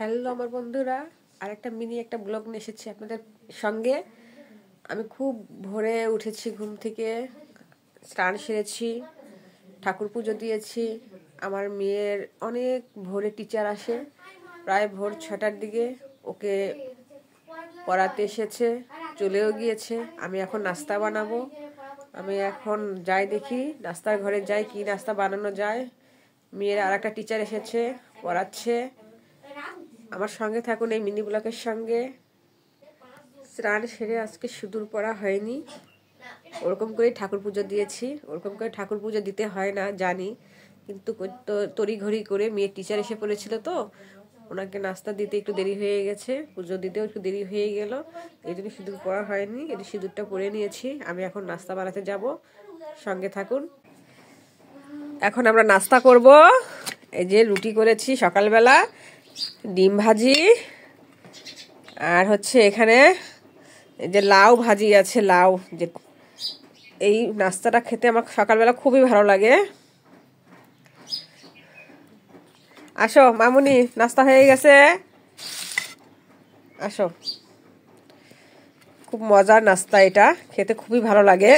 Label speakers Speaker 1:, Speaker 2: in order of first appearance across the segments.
Speaker 1: Hello আমার বন্ধুরা, আরেকটা মিনি একটা ব্লগ নিয়ে এসেছি আপনাদের সঙ্গে। আমি খুব ভোরে উঠেছি, ঘুম থেকে স্নান সেরেছি, ঠাকুর পুজো দিয়েছি। আমার মেয়ের অনেক ভোরে টিচার আসে, প্রায় ভোর 6টার দিকে। ওকে পড়াতে এসেছে, চলেও গিয়েছে। আমি এখন নাস্তা বানাবো। আমি এখন যাই, দেখি নাস্তার ঘরে যাই, কি নাস্তা বানানো যায়। মেয়ের আর একটা টিচার এসেছে, পড়াচ্ছে। আমার সঙ্গে থাকুন এই মিনি ব্লকের সঙ্গে। স্নান সেরে আজকে সিঁদুর পরা হয়নি, ওরকম করে ঠাকুর পুজো দিয়েছি। ওরকম করে ঠাকুর পুজো দিতে হয় না জানি, কিন্তু তড়িঘড়ি করে মেয়ের টিচার এসে পড়েছিল, তো ওনাকে নাস্তা দিতে একটু দেরি হয়ে গেছে, পুজো দিতেও একটু দেরি হয়ে গেল, এই জন্য সিঁদুর পরা হয়নি। এই সিঁদুরটা পরে নিয়েছি। আমি এখন নাস্তা বানাতে যাব, সঙ্গে থাকুন। এখন আমরা নাস্তা করব। এই যে রুটি করেছি সকালবেলা, ডিম ভাজি, আর হচ্ছে এখানে এই যে লাউ ভাজি আছে, লাউ। যে এই নাস্তাটা খেতে আমার সকালবেলা খুবই ভালো লাগে। আসো মামুনি, নাস্তা হয়ে গেছে, আসো। খুব মজার নাস্তা, এটা খেতে খুবই ভালো লাগে।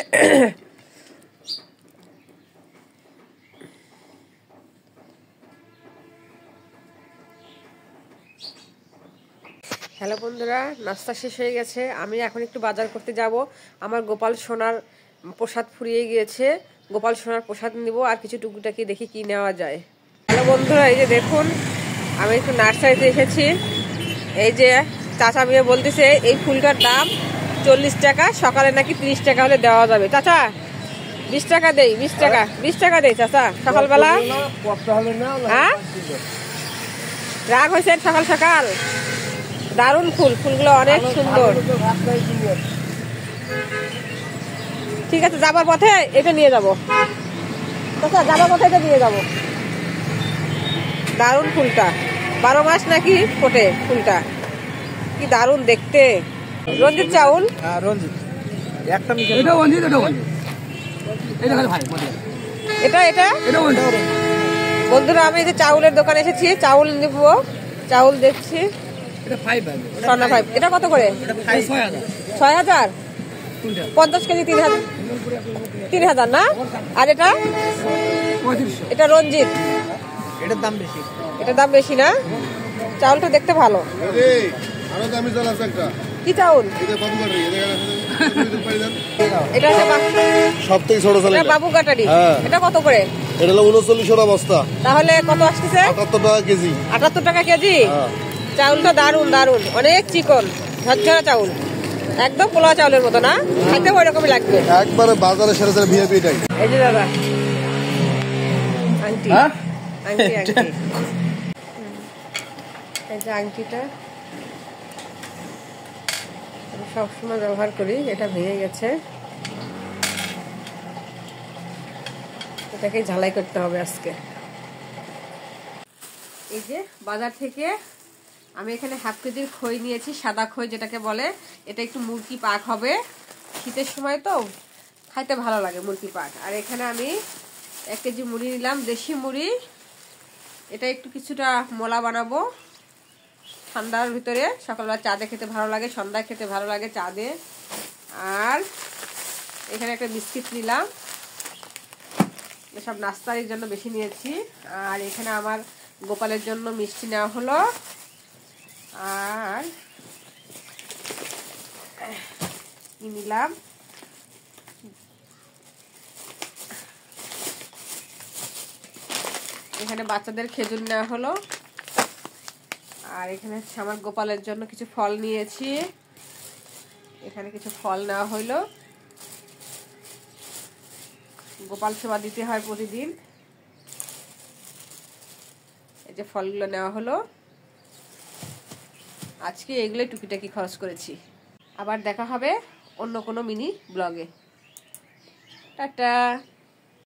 Speaker 1: হ্যালো বন্ধুরা, নাস্তা শেষ হয়ে গেছে। আমি এখন একটু বাজার করতে যাব। আমার গোপাল সোনার প্রসাদ ফুরিয়ে গিয়েছে, গোপাল সোনার প্রসাদ নিব, আর কিছু টুকুটাকি দেখি কি নেওয়া যায়। হ্যালো বন্ধুরা, এই যে দেখুন, আমি একটু নার্সারিতে এসেছি। এই যে চাচা মেয়ে বলতেছে এই ফুলটার দাম 40 টাকা, সকালে নাকি 30 টাকা হলে দেওয়া যাবে। চাচা 20 টাকা দেই, 20 টাকা, 20 টাকা দেই চাচা সকালবেলা। হ্যাঁ, রাগ হয়েছে সকাল সকাল। দারুণ ফুল, ফুলগুলো অনেক সুন্দর। ঠিক আছে, যাবার পথে এটা নিয়ে যাবো চাচা, যাবার পথে এটা নিয়ে যাবো। দারুণ ফুলটা, 12 মাস নাকি ফোটে ফুলটা, কি দারুণ দেখতে। রঞ্জিত চাউল, এটা এটা বন্ধুরা, আমি যে চাউলের দোকানে এসেছি, চাউল নিব, চাউল দেখছি। এটা কত করে? 6,000। 50 কেজি 3,000 না? আর এটা এটা রঞ্জিত, এটার দাম বেশি না? চাউলটা দেখতে ভালো। কি চাউল এটা?
Speaker 2: সব থেকে ছোট চাল,
Speaker 1: বাবু কাটারি। এটা কত করে?
Speaker 2: এটা হলো 39 বস্তা।
Speaker 1: তাহলে কত আসতেছে?
Speaker 2: 78 টাকা কেজি।
Speaker 1: 78 টাকা কেজি। চাউলটা দারুন দারুন, অনেক চিকন ঝরঝরা চাউল, একদম পোলা চাউলের মতো না? খেতে ওই রকমই লাগবে
Speaker 2: একবারে বাজারে সেরা সেরা ভিআইপি টাই।
Speaker 1: এই যে দাদা আংটি, আংটি আংটি, এই যে আংটিটা আমি সবসময় ব্যবহার করি। এটা ভেঙে গেছে, এটাকে ঝালাই করতে হবে আজকে। এই যে বাজার থেকে আমি এখানে হাফ কেজির খই নিয়েছি, সাদা খই যেটাকে বলে। এটা একটু মুরগি পাক হবে, শীতের সময় তো খাইতে ভালো লাগে মুরগি পাক। আর এখানে আমি 1 কেজি মুড়ি নিলাম, দেশি মুড়ি। এটা একটু কিছুটা মোলা বানাবো ঠান্ডার ভিতরে, সকালবেলা চা দিয়ে খেতে ভালো লাগে, সন্ধ্যায় খেতে ভালো লাগে চা দিয়ে। আর এখানে একটা বিস্কিট নিলাম, সব নাস্তার জন্য বেশি নিয়েছি। আর এখানে আমার গোপালের জন্য মিষ্টি নেওয়া হলো। আর কি নিলাম, এখানে বাচ্চাদের খেজুর নেওয়া হলো। আর এখানে আমার গোপালের জন্য কিছু ফল নিয়েছি, এখানে কিছু ফল নেওয়া হইলো। গোপাল সেবা দিতে হয় প্রতিদিন। এই যে ফলগুলো নেওয়া হলো। আজকে এগুলোই টুকিটাকি খরচ করেছি। আবার দেখা হবে অন্য কোনো মিনি ব্লগে। টাটা।